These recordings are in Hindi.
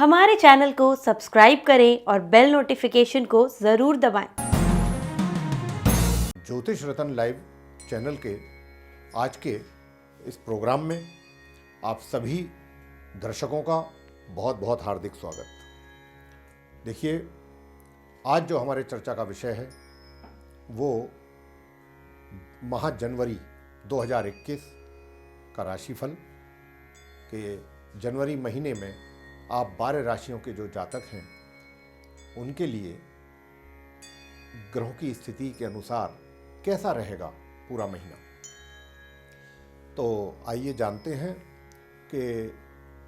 हमारे चैनल को सब्सक्राइब करें और बेल नोटिफिकेशन को ज़रूर दबाएं। ज्योतिष रतन लाइव चैनल के आज के इस प्रोग्राम में आप सभी दर्शकों का बहुत बहुत हार्दिक स्वागत। देखिए, आज जो हमारे चर्चा का विषय है वो माह जनवरी 2021 का राशिफल के जनवरी महीने में आप 12 राशियों के जो जातक हैं उनके लिए ग्रहों की स्थिति के अनुसार कैसा रहेगा पूरा महीना। तो आइए जानते हैं कि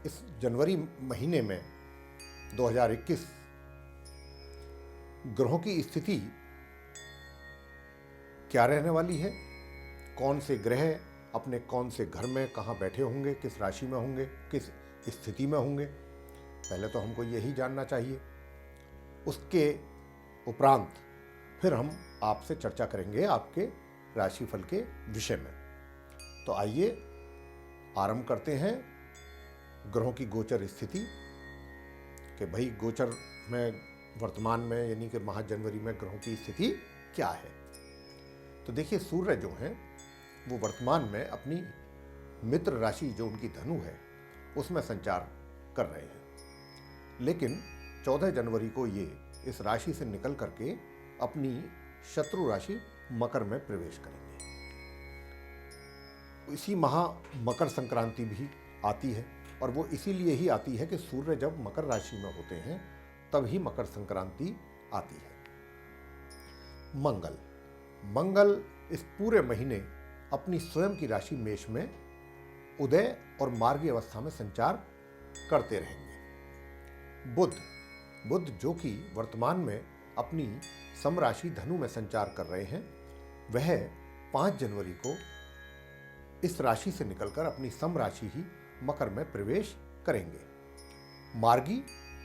इस जनवरी महीने में 2021 ग्रहों की स्थिति क्या रहने वाली है, कौन से ग्रह अपने कौन से घर में कहाँ बैठे होंगे, किस राशि में होंगे, किस स्थिति में होंगे। पहले तो हमको यही जानना चाहिए। उसके उपरांत फिर हम आपसे चर्चा करेंगे आपके राशिफल के विषय में। तो आइए आरंभ करते हैं ग्रहों की गोचर स्थिति कि भाई गोचर में वर्तमान में यानी कि माह जनवरी में ग्रहों की स्थिति क्या है। तो देखिए, सूर्य जो हैं वो वर्तमान में अपनी मित्र राशि जो उनकी धनु है उसमें संचार कर रहे हैं, लेकिन 14 जनवरी को ये इस राशि से निकल करके अपनी शत्रु राशि मकर में प्रवेश करेंगे। इसी माह मकर संक्रांति भी आती है और वो इसीलिए ही आती है कि सूर्य जब मकर राशि में होते हैं तभी मकर संक्रांति आती है। मंगल इस पूरे महीने अपनी स्वयं की राशि मेष में उदय और मार्गी अवस्था में संचार करते रहेंगे। बुध जो कि वर्तमान में अपनी समराशि धनु में संचार कर रहे हैं, वह 5 जनवरी को इस राशि से निकलकर अपनी समराशि ही मकर में प्रवेश करेंगे, मार्गी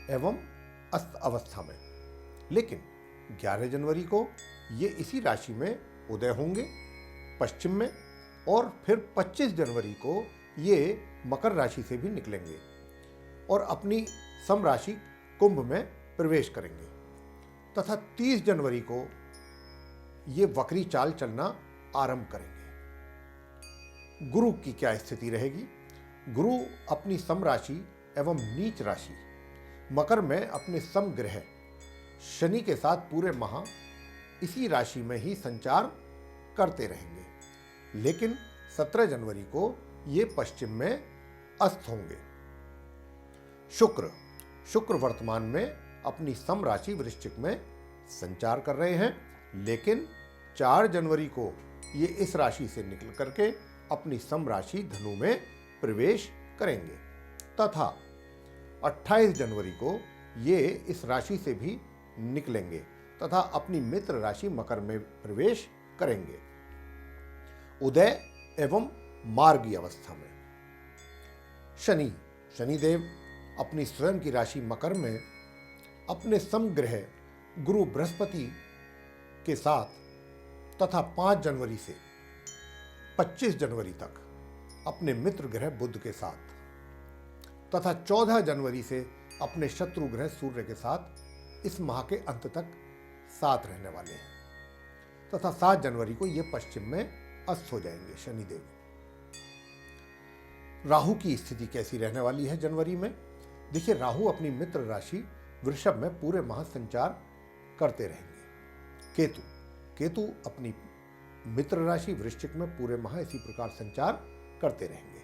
एवं अस्त अवस्था में। लेकिन 11 जनवरी को ये इसी राशि में उदय होंगे पश्चिम में, और फिर 25 जनवरी को ये मकर राशि से भी निकलेंगे और अपनी समराशि कुंभ में प्रवेश करेंगे तथा 30 जनवरी को ये वक्री चाल चलना आरंभ करेंगे। गुरु की क्या स्थिति रहेगी? गुरु अपनी समराशि एवं नीच राशि मकर में अपने समग्रह शनि के साथ पूरे माह इसी राशि में ही संचार करते रहेंगे, लेकिन 17 जनवरी को ये पश्चिम में अस्त होंगे। शुक्र वर्तमान में अपनी समराशि वृश्चिक में संचार कर रहे हैं, लेकिन 4 जनवरी को ये इस राशि से निकल करके अपनी समराशि धनु में प्रवेश करेंगे तथा 28 जनवरी को ये इस राशि से भी निकलेंगे तथा अपनी मित्र राशि मकर में प्रवेश करेंगे उदय एवं मार्गी अवस्था में। शनिदेव अपनी स्वयं की राशि मकर में अपने समग्रह गुरु बृहस्पति के साथ तथा 5 जनवरी से 25 जनवरी तक अपने मित्र ग्रह बुध के साथ तथा 14 जनवरी से अपने शत्रु ग्रह सूर्य के साथ इस माह के अंत तक साथ रहने वाले हैं तथा 7 जनवरी को ये पश्चिम में अस्त हो जाएंगे शनिदेव। राहु की स्थिति कैसी रहने वाली है जनवरी में? देखिए, राहु अपनी मित्र राशि वृषभ में पूरे माह संचार करते रहेंगे। केतु अपनी मित्र राशि वृश्चिक में पूरे माह इसी प्रकार संचार करते रहेंगे।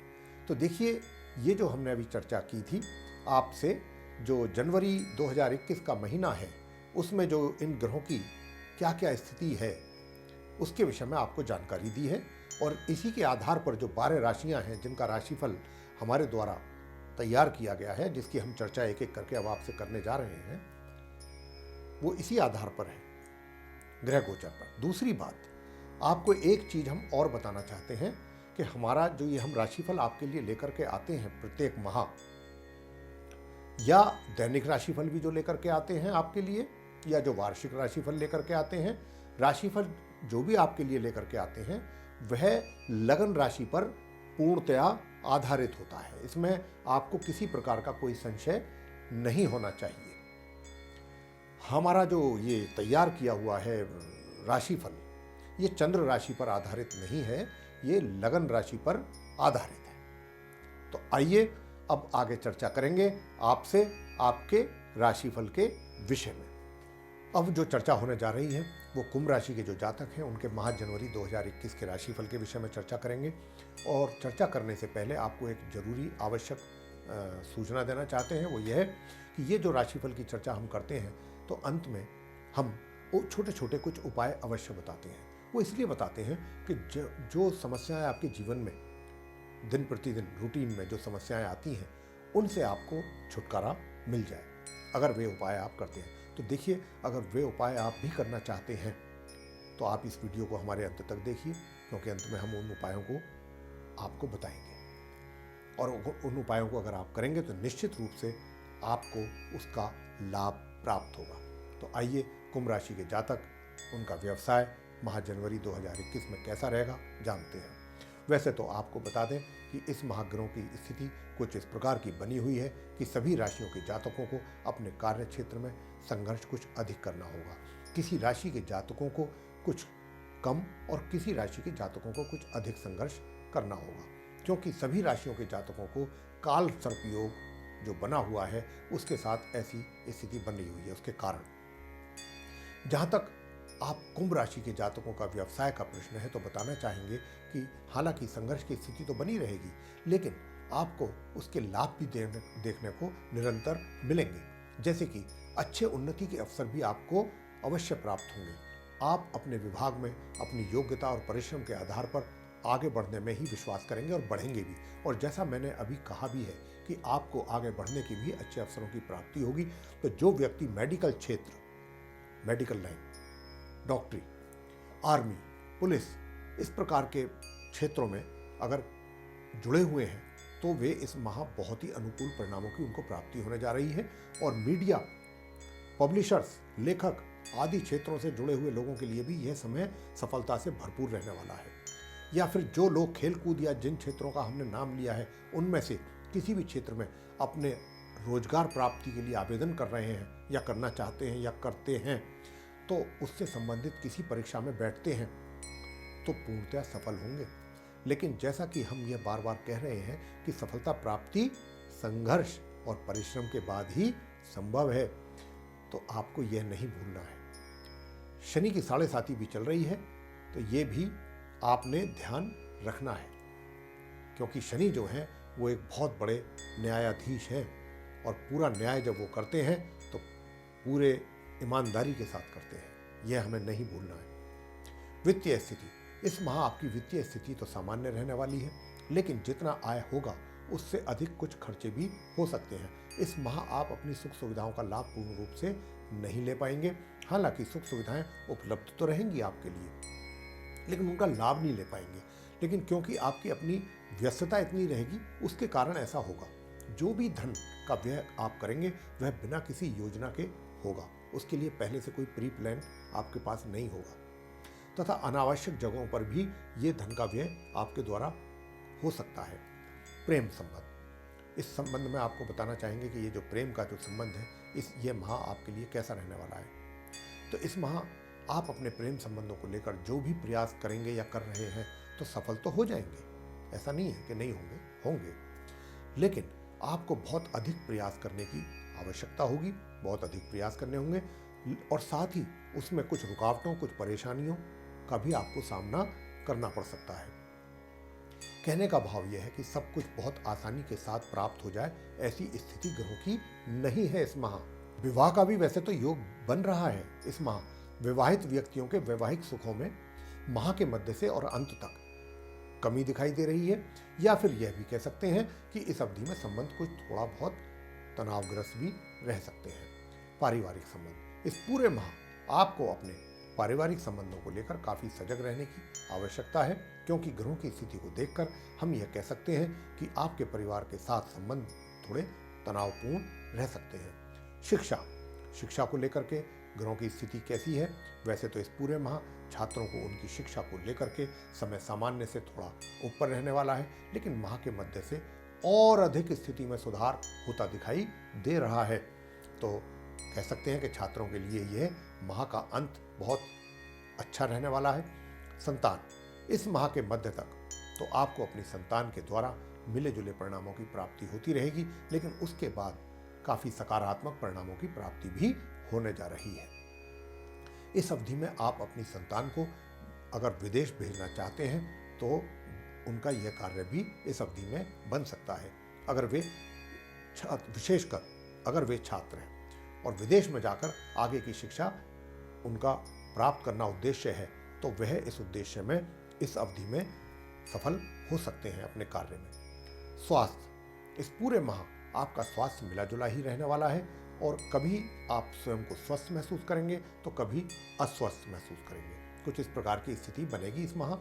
तो देखिए, ये जो हमने अभी चर्चा की थी आपसे, जो जनवरी 2021 का महीना है उसमें जो इन ग्रहों की क्या क्या स्थिति है उसके विषय में आपको जानकारी दी है, और इसी के आधार पर जो 12 राशियां हैं जिनका राशिफल हमारे द्वारा तैयार किया गया है, जिसकी हम चर्चा एक एक करके अब आपसे करने जा रहे हैं, वो इसी आधार पर है, ग्रह गोचर पर। दूसरी बात, आपको एक चीज हम और बताना चाहते हैं कि हमारा जो ये हम राशिफल आपके लिए लेकर के आते हैं प्रत्येक माह, या दैनिक राशिफल भी जो लेकर के आते हैं आपके लिए, या जो वार्षिक राशिफल लेकर के आते हैं, राशिफल जो भी आपके लिए लेकर के आते हैं वह लगन राशि पर पूर्णतया आधारित होता है। इसमें आपको किसी प्रकार का कोई संशय नहीं होना चाहिए। हमारा जो ये तैयार किया हुआ है राशिफल, ये चंद्र राशि पर आधारित नहीं है, ये लगन राशि पर आधारित है। तो आइए अब आगे चर्चा करेंगे आपसे आपके राशिफल के विषय में। अब जो चर्चा होने जा रही है वो कुंभ राशि के जो जातक हैं उनके माह जनवरी 2021 के राशिफल के विषय में चर्चा करेंगे। और चर्चा करने से पहले आपको एक जरूरी आवश्यक सूचना देना चाहते हैं, वो यह है कि ये जो राशिफल की चर्चा हम करते हैं तो अंत में हम वो छोटे छोटे कुछ उपाय अवश्य बताते हैं। वो इसलिए बताते हैं कि जो समस्याएं आपके जीवन में दिन प्रतिदिन रूटीन में जो समस्याएं आती हैं उनसे आपको छुटकारा मिल जाए अगर वे उपाय आप करते हैं। तो देखिए, अगर वे उपाय आप भी करना चाहते हैं तो आप इस वीडियो को हमारे अंत तक देखिए, क्योंकि अंत में हम उन उपायों को आपको बताएंगे। और उन उपायों को अगर आप करेंगे तो निश्चित रूप से आपको उसका लाभ प्राप्त होगा। तो आइए कुंभ राशि के जातक, उनका व्यवसाय माह जनवरी 2021 में कैसा रहेगा जानते हैं। वैसे तो आपको बता दें कि इस महाग्रहों की स्थिति कुछ इस प्रकार की बनी हुई है कि सभी राशियों के जातकों को अपने कार्य क्षेत्र में संघर्ष कुछ अधिक करना होगा। किसी राशि के जातकों को कुछ कम और किसी राशि के जातकों को कुछ अधिक संघर्ष करना होगा, क्योंकि सभी राशियों के जातकों को काल सर्प योग जो बना हुआ है उसके साथ ऐसी स्थिति बनी हुई है। उसके कारण जहाँ तक आप कुंभ राशि के जातकों का व्यवसाय का प्रश्न है तो बताना चाहेंगे कि हालांकि संघर्ष की स्थिति तो बनी रहेगी, लेकिन आपको उसके लाभ भी देखने को निरंतर मिलेंगे। जैसे कि अच्छे उन्नति के अवसर भी आपको अवश्य प्राप्त होंगे। आप अपने विभाग में अपनी योग्यता और परिश्रम के आधार पर आगे बढ़ने में ही विश्वास करेंगे और बढ़ेंगे भी। और जैसा मैंने अभी कहा भी है कि आपको आगे बढ़ने की भी अच्छे अवसरों की प्राप्ति होगी। तो जो व्यक्ति मेडिकल क्षेत्र, मेडिकल लाइन, डॉक्टरी, आर्मी, पुलिस, इस प्रकार के क्षेत्रों में अगर जुड़े हुए हैं तो वे इस माह बहुत ही अनुकूल परिणामों की उनको प्राप्ति होने जा रही है। और मीडिया, पब्लिशर्स, लेखक आदि क्षेत्रों से जुड़े हुए लोगों के लिए भी यह समय सफलता से भरपूर रहने वाला है। या फिर जो लोग खेलकूद या जिन क्षेत्रों का हमने नाम लिया है उनमें से किसी भी क्षेत्र में अपने रोजगार प्राप्ति के लिए आवेदन कर रहे हैं या करना चाहते हैं या करते हैं, तो उससे संबंधित किसी परीक्षा में बैठते हैं तो पूर्णतः सफल होंगे। लेकिन जैसा कि हम ये बार बार कह रहे हैं कि सफलता प्राप्ति संघर्ष और परिश्रम के बाद ही संभव है, तो आपको यह नहीं भूलना है। शनि की 7.5 भी चल रही है, तो ये भी आपने ध्यान रखना है, क्योंकि शनि जो है वो एक बहुत बड़े न्यायाधीश हैं और पूरा न्याय जब वो करते हैं तो पूरे ईमानदारी के साथ करते हैं, यह हमें नहीं भूलना है। वित्तीय स्थिति, इस माह आपकी वित्तीय स्थिति तो सामान्य रहने वाली है, लेकिन जितना आय होगा उससे अधिक कुछ खर्चे भी हो सकते हैं। इस माह आप अपनी सुख सुविधाओं का लाभ पूर्ण रूप से नहीं ले पाएंगे। हालांकि सुख सुविधाएं उपलब्ध तो रहेंगी आपके लिए, लेकिन उनका लाभ नहीं ले पाएंगे। लेकिन क्योंकि आपकी अपनी व्यस्तता इतनी रहेगी, उसके कारण ऐसा होगा। जो भी धन का व्यय आप करेंगे वह बिना किसी योजना के होगा, उसके लिए पहले से कोई प्री प्लान आपके पास नहीं होगा। तथा अनावश्यक जगहों पर भी ये धन का व्यय आपके द्वारा हो सकता है। प्रेम संबंध, इस संबंध में आपको बताना चाहेंगे कि ये जो प्रेम का जो संबंध है, ये माह आपके लिए कैसा रहने वाला है। तो इस माह आप अपने प्रेम संबंधों को लेकर जो भी प्रयास करेंगे या कर रहे हैं तो सफल तो हो जाएंगे, ऐसा नहीं है कि नहीं होंगे। लेकिन आपको बहुत अधिक प्रयास करने की आवश्यकता होगी, बहुत अधिक प्रयास करने होंगे, और साथ ही उसमें कुछ रुकावटों, कुछ परेशानियों का भी आपको सामना करना पड़ सकता है। कहने का भाव यह है कि सब कुछ बहुत आसानी के साथ प्राप्त हो जाए, ऐसी स्थिति ग्रहों की नहीं है इस माह। विवाह का भी वैसे तो योग बन रहा है इस माह। विवाहित व्यक्तियों के वैवाहिक सुखों में माह के मध्य से और अंत तक कमी दिखाई दे रही है, या फिर यह भी कह सकते हैं कि इस अवधि में संबंध कुछ थोड़ा बहुत तनावग्रस्त भी रह सकते हैं। पारिवारिक संबंध, इस पूरे माह आपको अपने पारिवारिक संबंधों को लेकर काफी सजग रहने की आवश्यकता है, क्योंकि ग्रहों की स्थिति को देखकर हम यह कह सकते हैं कि आपके परिवार के साथ संबंध थोड़े तनावपूर्ण रह सकते हैं। शिक्षा को लेकर के ग्रहों की स्थिति कैसी है? वैसे तो इस पूरे माह छात्रों को उनकी शिक्षा को लेकर के समय सामान्य से थोड़ा ऊपर रहने वाला है, लेकिन माह के मध्य से और अधिक स्थिति में सुधार होता दिखाई दे रहा है। तो कह सकते हैं कि छात्रों के लिए यह माह का अंत बहुत अच्छा रहने वाला है। संतान, इस माह के मध्य तक तो आपको अपनी संतान के द्वारा मिले जुले परिणामों की प्राप्ति होती रहेगी, लेकिन उसके बाद काफी सकारात्मक परिणामों की प्राप्ति भी होने जा रही है। इस अवधि में आप अपनी संतान को अगर विदेश भेजना चाहते हैं तो उनका यह कार्य भी इस अवधि में बन सकता है। अगर वे विशेषकर अगर वे छात्र हैं और विदेश में जाकर आगे की शिक्षा उनका प्राप्त करना उद्देश्य है, तो वह इस उद्देश्य में इस अवधि में सफल हो सकते हैं अपने कार्य में। स्वास्थ्य, इस पूरे माह आपका स्वास्थ्य मिला जुला ही रहने वाला है और कभी आप स्वयं को स्वस्थ महसूस करेंगे तो कभी अस्वस्थ महसूस करेंगे। कुछ इस प्रकार की स्थिति बनेगी इस माह।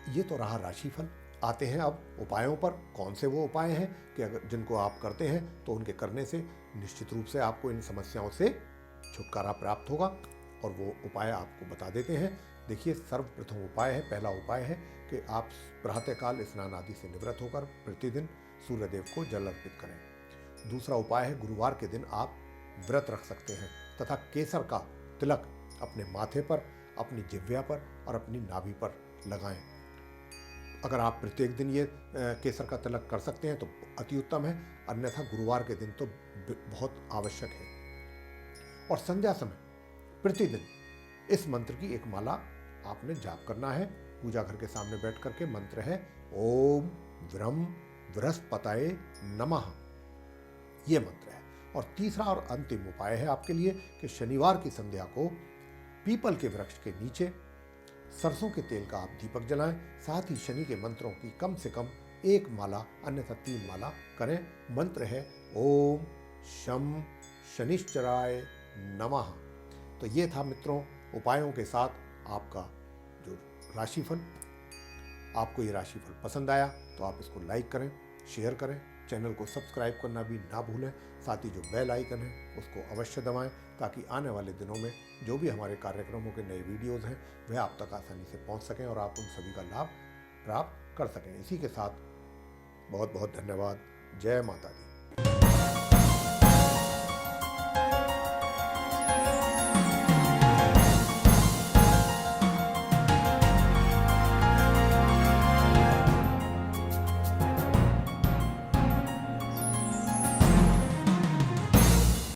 ये तो रहा राशिफल। आते हैं अब उपायों पर। कौन से वो उपाय हैं कि अगर जिनको आप करते हैं तो उनके करने से निश्चित रूप से आपको इन समस्याओं से छुटकारा प्राप्त होगा, और वो उपाय आपको बता देते हैं। देखिए, सर्वप्रथम उपाय है, पहला उपाय है कि आप प्रातःकाल स्नान आदि से निवृत्त होकर प्रतिदिन सूर्यदेव को जल अर्पित करें। दूसरा उपाय है, गुरुवार के दिन आप व्रत रख सकते हैं तथा केसर का तिलक अपने माथे पर, अपनी जिह्वा पर और अपनी नाभि पर लगाएं। अगर आप प्रत्येक दिन ये केसर का तिलक कर सकते हैं तो अति उत्तम है, अन्यथा गुरुवार के दिन तो बहुत आवश्यक है। और संध्या समय प्रतिदिन इस मंत्र की एक माला आपने जाप करना है। पूजा घर के सामने बैठ करके मंत्र है ओम व्रम बृहस्पतये नमः, ये मंत्र है। और तीसरा और अंतिम उपाय है आपके लिए कि शनिवार की संध्या को पीपल के वृक्ष के नीचे सरसों के तेल का आप दीपक जलाएं। साथ ही शनि के मंत्रों की कम से कम एक माला, अन्यथा 3 माला करें। मंत्र है ओम शम शनिश्चराय नमः। तो ये था मित्रों उपायों के साथ आपका जो राशिफल। आपको ये राशिफल पसंद आया तो आप इसको लाइक करें, शेयर करें, चैनल को सब्सक्राइब करना भी ना भूलें। साथ ही जो बेल आइकन है उसको अवश्य दबाएं, ताकि आने वाले दिनों में जो भी हमारे कार्यक्रमों के नए वीडियोज़ हैं वह आप तक आसानी से पहुंच सकें और आप उन सभी का लाभ प्राप्त कर सकें। इसी के साथ बहुत बहुत धन्यवाद। जय माता दी।